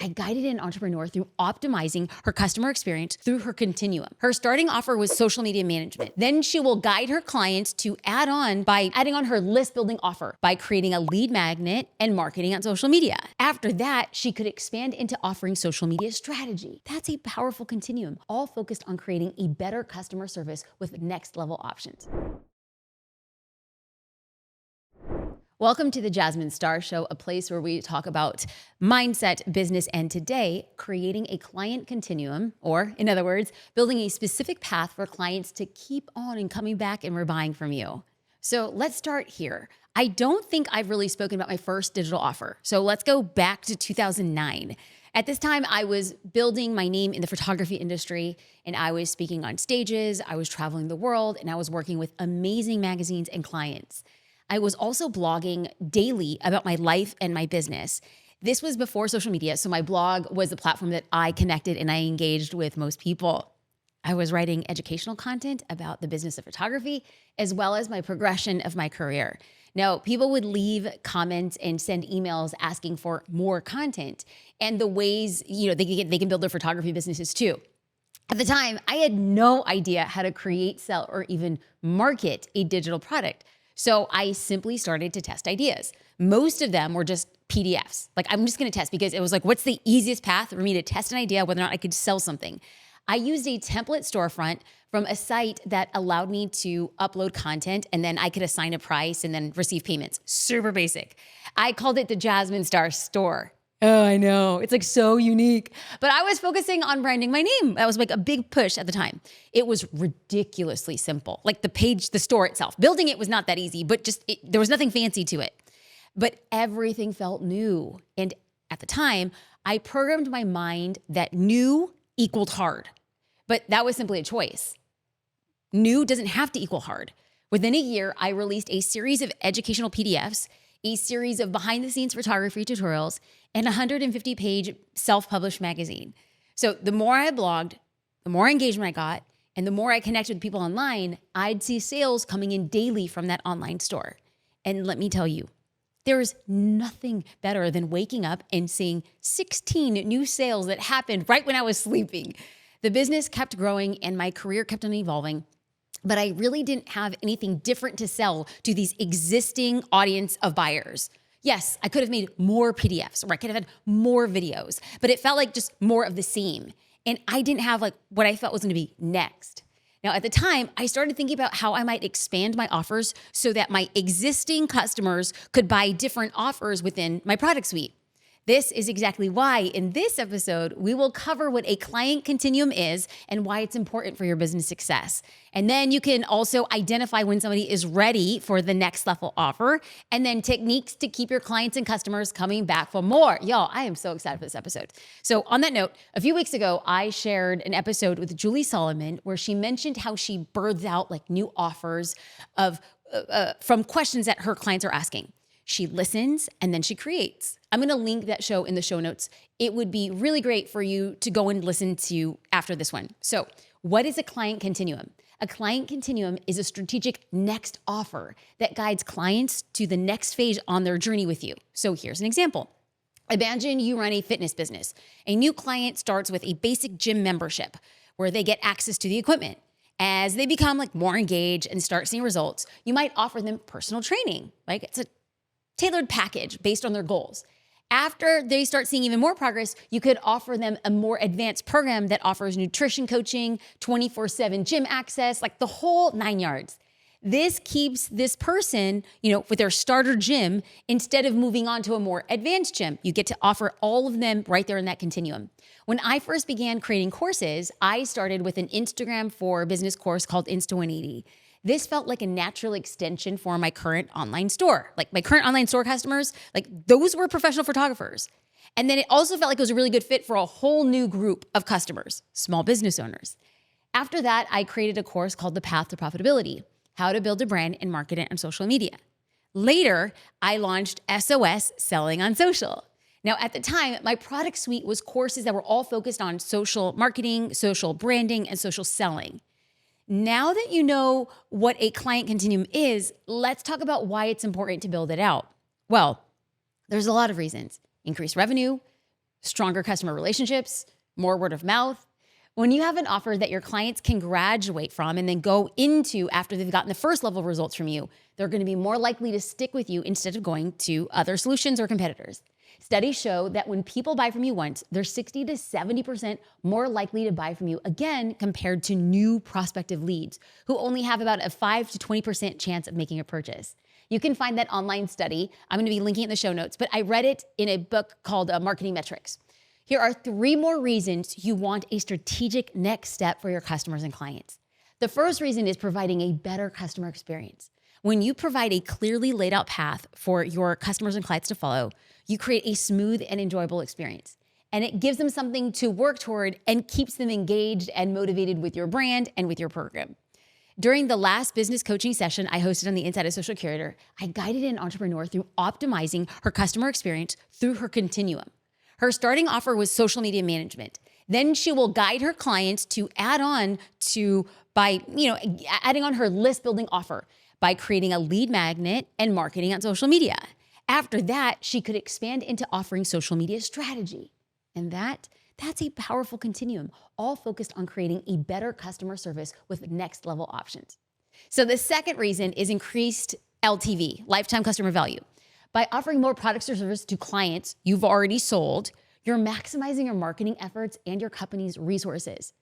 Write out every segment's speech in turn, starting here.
I guided an entrepreneur through optimizing her customer experience through her continuum. Her starting offer was social media management. Then she will guide her clients to add on by adding on her list building offer by creating a lead magnet and marketing on social media. After that, she could expand into offering social media strategy. That's a powerful continuum, all focused on creating a better customer service with next level options. Welcome to the Jasmine Star Show, a place where we talk about mindset, business, and today, creating a client continuum, or in other words, building a specific path for clients to keep on and coming back and rebuying from you. So let's start here. I don't think I've really spoken about my first digital offer. So let's go back to 2009. At this time, I was building my name in the photography industry, and I was speaking on stages, I was traveling the world, and I was working with amazing magazines and clients. I was also blogging daily about my life and my business. This was before social media, so my blog was the platform that I connected and I engaged with most people. I was writing educational content about the business of photography, as well as my progression of my career. Now, people would leave comments and send emails asking for more content and the ways, they can build their photography businesses too. At the time, I had no idea how to create, sell, or even market a digital product. So I simply started to test ideas. Most of them were just PDFs. Like, I'm just gonna test because it was like, what's the easiest path for me to test an idea, whether or not I could sell something? I used a template storefront from a site that allowed me to upload content and then I could assign a price and then receive payments. Super basic. I called it the Jasmine Star Store. Oh, I know. It's like so unique. But I was focusing on branding my name. That was like a big push at the time. It was ridiculously simple. Like the page, the store itself. Building it was not that easy, but there was nothing fancy to it. But everything felt new. And at the time, I programmed my mind that new equaled hard. But that was simply a choice. New doesn't have to equal hard. Within a year, I released a series of educational PDFs, a series of behind-the-scenes photography tutorials, and a 150-page self-published magazine. So the more I blogged, the more engagement I got, and the more I connected with people online, I'd see sales coming in daily from that online store. And let me tell you, there is nothing better than waking up and seeing 16 new sales that happened right when I was sleeping. The business kept growing and my career kept on evolving, but I really didn't have anything different to sell to these existing audience of buyers. Yes, I could have made more PDFs or I could have had more videos, but it felt like just more of the same. And I didn't have like what I felt was going to be next. Now, at the time, I started thinking about how I might expand my offers so that my existing customers could buy different offers within my product suite. This is exactly why in this episode, we will cover what a client continuum is and why it's important for your business success. And then you can also identify when somebody is ready for the next level offer, and then techniques to keep your clients and customers coming back for more. Y'all, I am so excited for this episode. So on that note, a few weeks ago, I shared an episode with Julie Solomon where she mentioned how she births out like new offers from questions that her clients are asking. She listens and then she creates. I'm going to link that show in the show notes. It would be really great for you to go and listen to after this one. So, what is a client continuum? A client continuum is a strategic next offer that guides clients to the next phase on their journey with you. So, here's an example. Imagine you run a fitness business. A new client starts with a basic gym membership where they get access to the equipment. As they become like more engaged and start seeing results, you might offer them personal training. Like it's a tailored package based on their goals. After they start seeing even more progress, you could offer them a more advanced program that offers nutrition coaching, 24/7 gym access, like the whole 9 yards. This keeps this person, with their starter gym, instead of moving on to a more advanced gym. You get to offer all of them right there in that continuum. When I first began creating courses, I started with an Instagram for business course called Insta 180. This felt like a natural extension for my current online store. Like my current online store customers, like those were professional photographers. And then it also felt like it was a really good fit for a whole new group of customers, small business owners. After that, I created a course called The Path to Profitability, how to build a brand and market it on social media. Later, I launched SOS Selling on Social. Now, at the time, my product suite was courses that were all focused on social marketing, social branding, and social selling. Now that you know what a client continuum is, let's talk about why it's important to build it out. Well, there's a lot of reasons. Increased revenue, stronger customer relationships, more word of mouth. When you have an offer that your clients can graduate from and then go into after they've gotten the first level of results from you, they're going to be more likely to stick with you instead of going to other solutions or competitors. Studies show that when people buy from you once, they're 60 to 70% more likely to buy from you again compared to new prospective leads who only have about a 5 to 20% chance of making a purchase. You can find that online study. I'm going to be linking it in the show notes, but I read it in a book called Marketing Metrics. Here are 3 more reasons you want a strategic next step for your customers and clients. The first reason is providing a better customer experience. When you provide a clearly laid out path for your customers and clients to follow, you create a smooth and enjoyable experience. And it gives them something to work toward and keeps them engaged and motivated with your brand and with your program. During the last business coaching session I hosted on the Inside of Social Curator, I guided an entrepreneur through optimizing her customer experience through her continuum. Her starting offer was social media management. Then she will guide her clients to add on to adding on her list building offer by creating a lead magnet and marketing on social media. After that, she could expand into offering social media strategy. And that's a powerful continuum, all focused on creating a better customer service with next level options. So the second reason is increased LTV, lifetime customer value. By offering more products or services to clients you've already sold, you're maximizing your marketing efforts and your company's resources.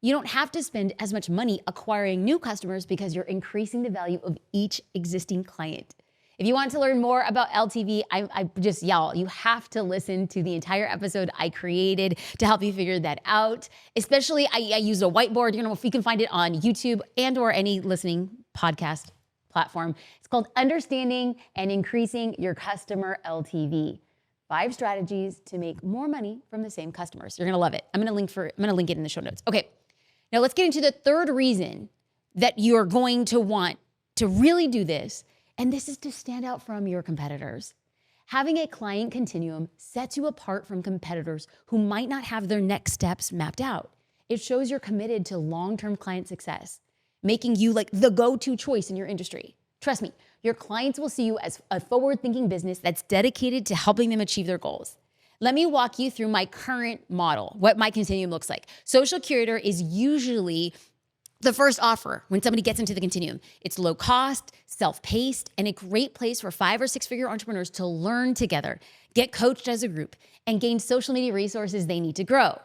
You don't have to spend as much money acquiring new customers because you're increasing the value of each existing client. If you want to learn more about LTV, you have to listen to the entire episode I created to help you figure that out. Especially, I use a whiteboard. You can find it on YouTube and or any listening podcast platform. It's called Understanding and Increasing Your Customer LTV. 5 strategies to make more money from the same customers. You're gonna love it. I'm gonna link it in the show notes. Okay, now let's get into the third reason that you're going to want to really do this, and this is to stand out from your competitors. Having a client continuum sets you apart from competitors who might not have their next steps mapped out. It shows you're committed to long-term client success, making you like the go-to choice in your industry. Trust me, your clients will see you as a forward-thinking business that's dedicated to helping them achieve their goals. Let me walk you through my current model, what my continuum looks like. Social Curator is usually the first offer when somebody gets into the continuum. It's low cost, self-paced, and a great place for 5 or 6-figure entrepreneurs to learn together, get coached as a group, and gain social media resources they need to grow.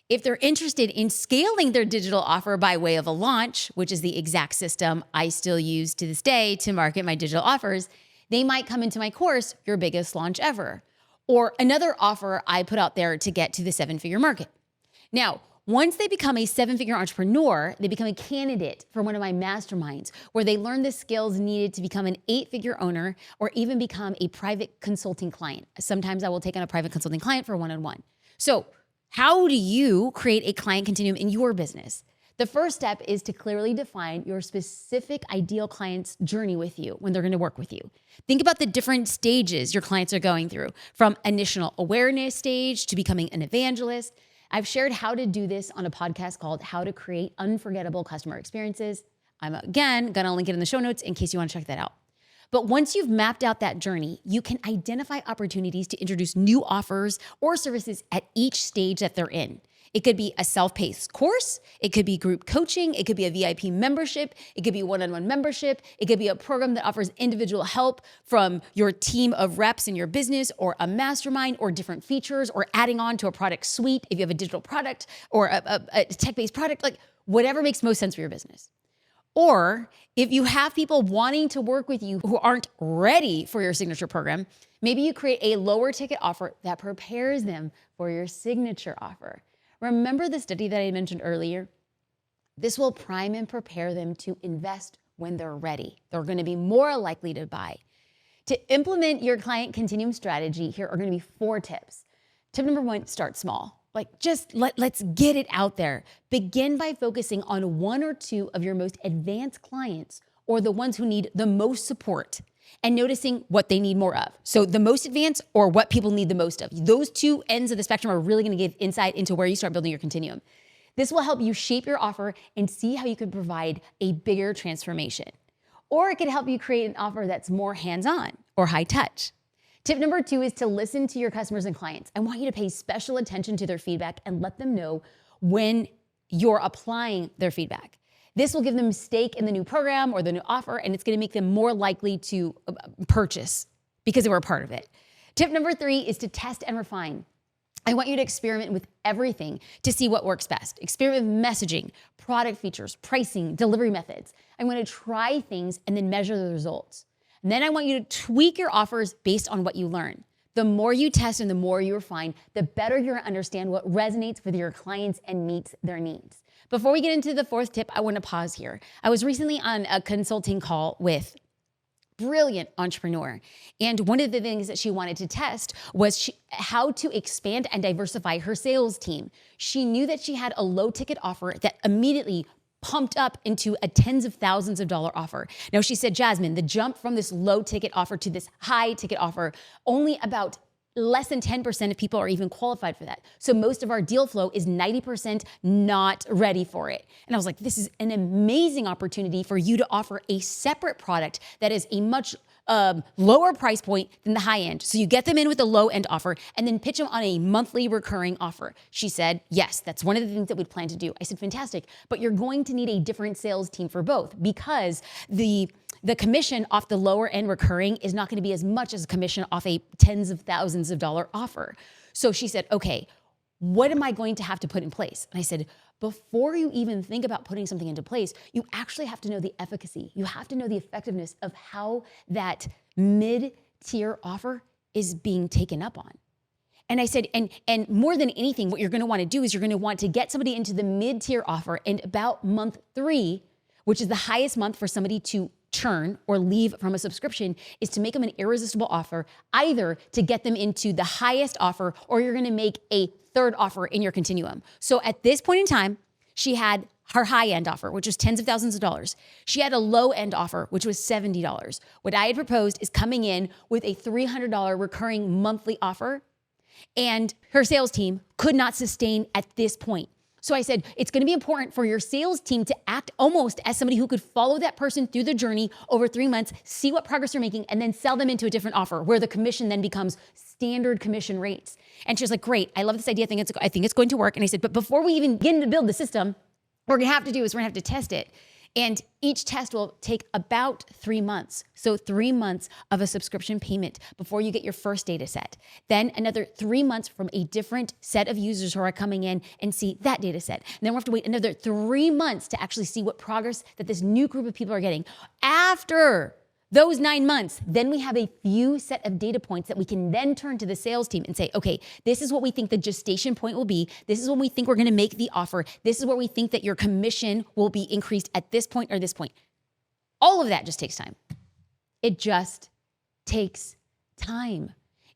If they're interested in scaling their digital offer by way of a launch, which is the exact system I still use to this day to market my digital offers, they might come into my course, Your Biggest Launch Ever, or another offer I put out there to get to the 7-figure market. Now, once they become a 7-figure entrepreneur, they become a candidate for one of my masterminds where they learn the skills needed to become an 8-figure owner or even become a private consulting client. Sometimes I will take on a private consulting client for one-on-one. So how do you create a client continuum in your business? The first step is to clearly define your specific ideal client's journey with you when they're going to work with you. Think about the different stages your clients are going through, from initial awareness stage to becoming an evangelist. I've shared how to do this on a podcast called How to Create Unforgettable Customer Experiences. I'm again going to link it in the show notes in case you want to check that out. But once you've mapped out that journey, you can identify opportunities to introduce new offers or services at each stage that they're in. It could be a self-paced course. It could be group coaching. It could be a VIP membership. It could be one-on-one membership. It could be a program that offers individual help from your team of reps in your business, or a mastermind, or different features, or adding on to a product suite if you have a digital product or a tech-based product, like whatever makes most sense for your business. Or if you have people wanting to work with you who aren't ready for your signature program, maybe you create a lower ticket offer that prepares them for your signature offer. Remember the study that I mentioned earlier? This will prime and prepare them to invest when they're ready. They're going to be more likely to buy. To implement your client continuum strategy, here are going to be 4 tips. Tip number 1, start small. Let's get it out there. Begin by focusing on 1 or 2 of your most advanced clients, or the ones who need the most support, and noticing what they need more of. So the most advanced or what people need the most of. Those 2 ends of the spectrum are really going to give insight into where you start building your continuum. This will help you shape your offer and see how you can provide a bigger transformation. Or it could help you create an offer that's more hands-on or high touch. Tip number 2 is to listen to your customers and clients. I want you to pay special attention to their feedback and let them know when you're applying their feedback. This will give them stake in the new program or the new offer, and it's going to make them more likely to purchase because they were a part of it. Tip number 3 is to test and refine. I want you to experiment with everything to see what works best. Experiment with messaging, product features, pricing, delivery methods. I'm going to try things and then measure the results. And then I want you to tweak your offers based on what you learn. The more you test and the more you refine, the better you're going to understand what resonates with your clients and meets their needs. Before we get into the 4th tip, I want to pause here. I was recently on a consulting call with brilliant entrepreneur. And one of the things that she wanted to test was how to expand and diversify her sales team. She knew that she had a low ticket offer that immediately pumped up into a tens of thousands of dollar offer. Now she said, Jasmine, the jump from this low ticket offer to this high ticket offer, only about less than 10% of people are even qualified for that. So most of our deal flow is 90% not ready for it. And I was like, this is an amazing opportunity for you to offer a separate product that is a much lower price point than the high end. So you get them in with a low end offer and then pitch them on a monthly recurring offer. She said, yes, that's one of the things that we'd plan to do. I said, fantastic, but you're going to need a different sales team for both because the commission off the lower end recurring is not going to be as much as a commission off a tens of thousands of dollar offer. So she said, okay, what am I going to have to put in place? And I said, before you even think about putting something into place, you actually have to know the efficacy. You have to know the effectiveness of how that mid-tier offer is being taken up on. And I said, and more than anything, what you're going to want to do is you're going to want to get somebody into the mid-tier offer, and about month 3, which is the highest month for somebody to churn or leave from a subscription, is to make them an irresistible offer, either to get them into the highest offer or you're going to make a 3rd offer in your continuum. So at this point in time, she had her high end offer, which was tens of thousands of dollars. She had a low end offer, which was $70. What I had proposed is coming in with a $300 recurring monthly offer, and her sales team could not sustain at this point. So I said, it's going to be important for your sales team to act almost as somebody who could follow that person through the journey over 3 months, see what progress they're making, and then sell them into a different offer where the commission then becomes standard commission rates. And she was like, great, I love this idea. I think it's going to work. And I said, but before we even begin to build the system, what we're going to have to do is we're going to have to test it. And each test will take about 3 months. So 3 months of a subscription payment before you get your first data set. Then another 3 months from a different set of users who are coming in and see that data set. And then we'll have to wait another 3 months to actually see what progress that this new group of people are getting. After those 9 months, then we have a few set of data points that we can then turn to the sales team and say, okay, this is what we think the gestation point will be. This is when we think we're going to make the offer. This is where we think that your commission will be increased at this point or this point. All of that just takes time. It just takes time.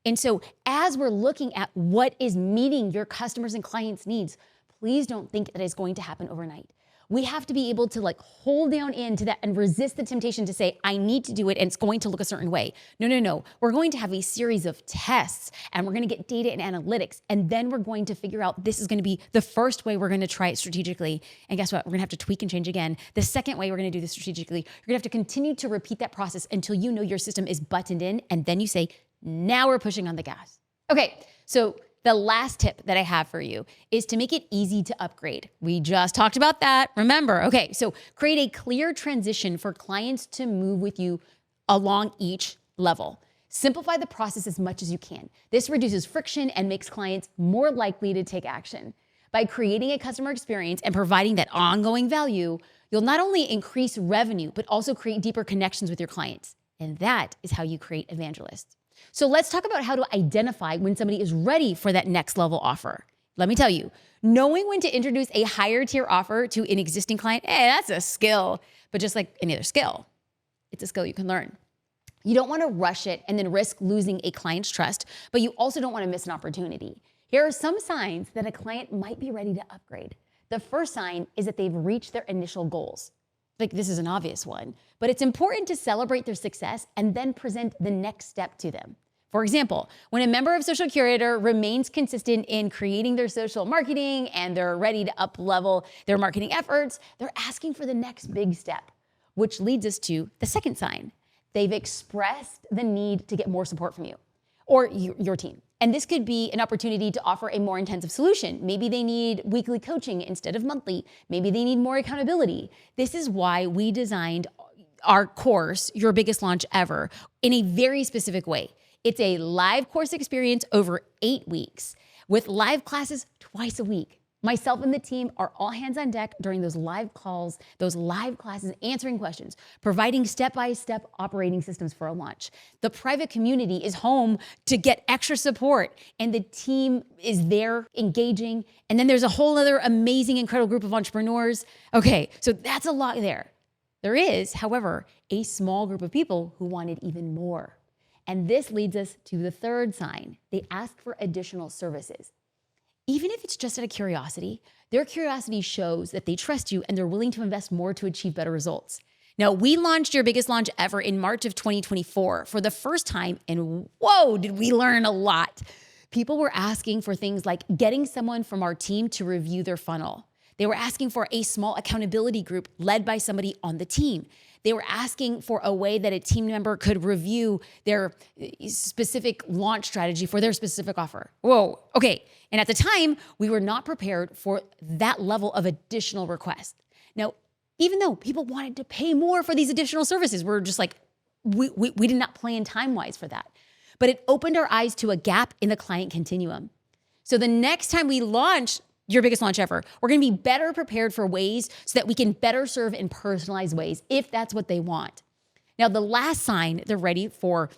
And so as we're looking at what is meeting your customers and clients' needs, please don't think that it's going to happen overnight. We have to be able to hold down into that and resist the temptation to say, I need to do it and it's going to look a certain way. No. We're going to have a series of tests and we're going to get data and analytics. And then we're going to figure out this is going to be the first way we're going to try it strategically. And guess what? We're going to have to tweak and change again. The second way we're going to do this strategically, you're going to have to continue to repeat that process until you know your system is buttoned in. And then you say, now we're pushing on the gas. Okay, so the last tip that I have for you is to make it easy to upgrade. We just talked about that, remember. Okay, so create a clear transition for clients to move with you along each level. Simplify the process as much as you can. This reduces friction and makes clients more likely to take action. By creating a customer experience and providing that ongoing value, you'll not only increase revenue, but also create deeper connections with your clients. And that is how you create evangelists. So let's talk about how to identify when somebody is ready for that next level offer. Let me tell you, knowing when to introduce a higher tier offer to an existing client, that's a skill. But just like any other skill, it's a skill you can learn. You don't want to rush it and then risk losing a client's trust, but you also don't want to miss an opportunity. Here are some signs that a client might be ready to upgrade. The first sign is that they've reached their initial goals. This is an obvious one, but it's important to celebrate their success and then present the next step to them. For example, when a member of Social Curator remains consistent in creating their social marketing and they're ready to up-level their marketing efforts, they're asking for the next big step, which leads us to the second sign. They've expressed the need to get more support from you. or your team. And this could be an opportunity to offer a more intensive solution. Maybe they need weekly coaching instead of monthly. Maybe they need more accountability. This is why we designed our course, Your Biggest Launch Ever, in a very specific way. It's a live course experience over 8 weeks with live classes twice a week. Myself and the team are all hands on deck during those live calls, those live classes, answering questions, providing step-by-step operating systems for a launch. The private community is home to get extra support, and the team is there engaging. And then there's a whole other amazing, incredible group of entrepreneurs. Okay, so that's a lot there. There is, however, a small group of people who wanted even more. And this leads us to the third sign. They ask for additional services. Even if it's just out of curiosity, their curiosity shows that they trust you and they're willing to invest more to achieve better results. Now, we launched Your Biggest Launch Ever in March of 2024 for the first time, and whoa, did we learn a lot. People were asking for things like getting someone from our team to review their funnel. They were asking for a small accountability group led by somebody on the team. They were asking for a way that a team member could review their specific launch strategy for their specific offer. Whoa, okay. And at the time, we were not prepared for that level of additional request. Now, even though people wanted to pay more for these additional services, we're just like, we did not plan time-wise for that. But it opened our eyes to a gap in the client continuum. So the next time we launch Your Biggest Launch Ever, we're gonna be better prepared for ways so that we can better serve in personalized ways if that's what they want. Now, the last sign they're ready for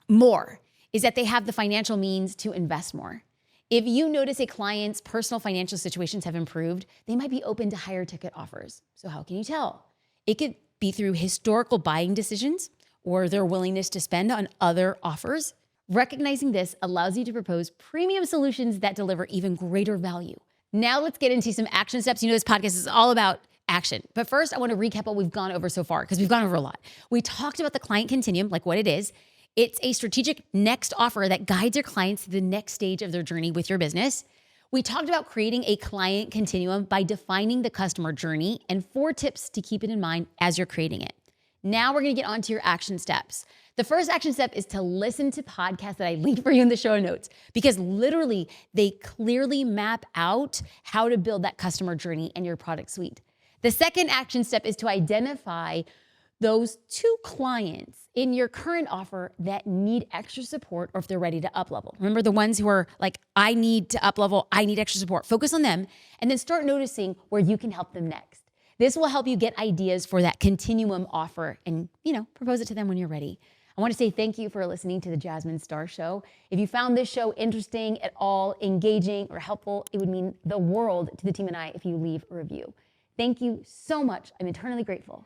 more is that they have the financial means to invest more. If you notice a client's personal financial situations have improved, they might be open to higher ticket offers. So how can you tell? It could be through historical buying decisions or their willingness to spend on other offers. Recognizing this allows you to propose premium solutions that deliver even greater value. Now let's get into some action steps. You know, this podcast is all about action. But first, I want to recap what we've gone over so far because we've gone over a lot. We talked about the client continuum, like what it is. It's a strategic next offer that guides your clients to the next stage of their journey with your business. We talked about creating a client continuum by defining the customer journey and 4 tips to keep it in mind as you're creating it. Now we're going to get on to your action steps. The first action step is to listen to podcasts that I linked for you in the show notes because literally they clearly map out how to build that customer journey and your product suite. The second action step is to identify those 2 clients in your current offer that need extra support or if they're ready to up level. Remember the ones who are like, I need to up level, I need extra support. Focus on them and then start noticing where you can help them next. This will help you get ideas for that continuum offer and, propose it to them when you're ready. I want to say thank you for listening to the Jasmine Star Show. If you found this show interesting at all, engaging, or helpful, it would mean the world to the team and I if you leave a review. Thank you so much. I'm eternally grateful.